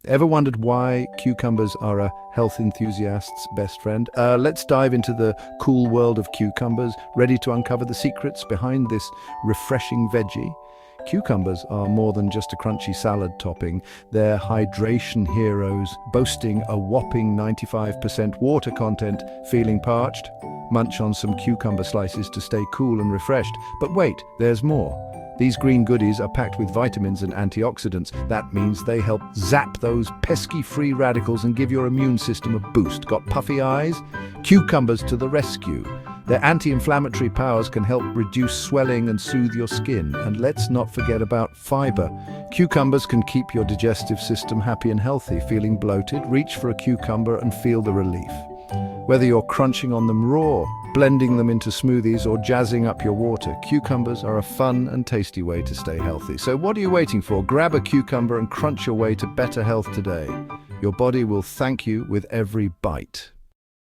Ever wondered why cucumbers are a health enthusiast's best friend? Let's dive into the cool world of cucumbers, ready to uncover the secrets behind this refreshing veggie. Cucumbers are more than just a crunchy salad topping. They're hydration heroes, boasting a whopping 95% water content. Feeling parched? Munch on some cucumber slices to stay cool and refreshed. But wait, there's more. These green goodies are packed with vitamins and antioxidants. That means they help zap those pesky free radicals and give your immune system a boost. Got puffy eyes? Cucumbers to the rescue. Their anti-inflammatory powers can help reduce swelling and soothe your skin. And let's not forget about fiber. Cucumbers can keep your digestive system happy and healthy. Feeling bloated? Reach for a cucumber and feel the relief. Whether you're crunching on them raw, blending them into smoothies, or jazzing up your water, cucumbers are a fun and tasty way to stay healthy. So what are you waiting for? Grab a cucumber and crunch your way to better health today. Your body will thank you with every bite.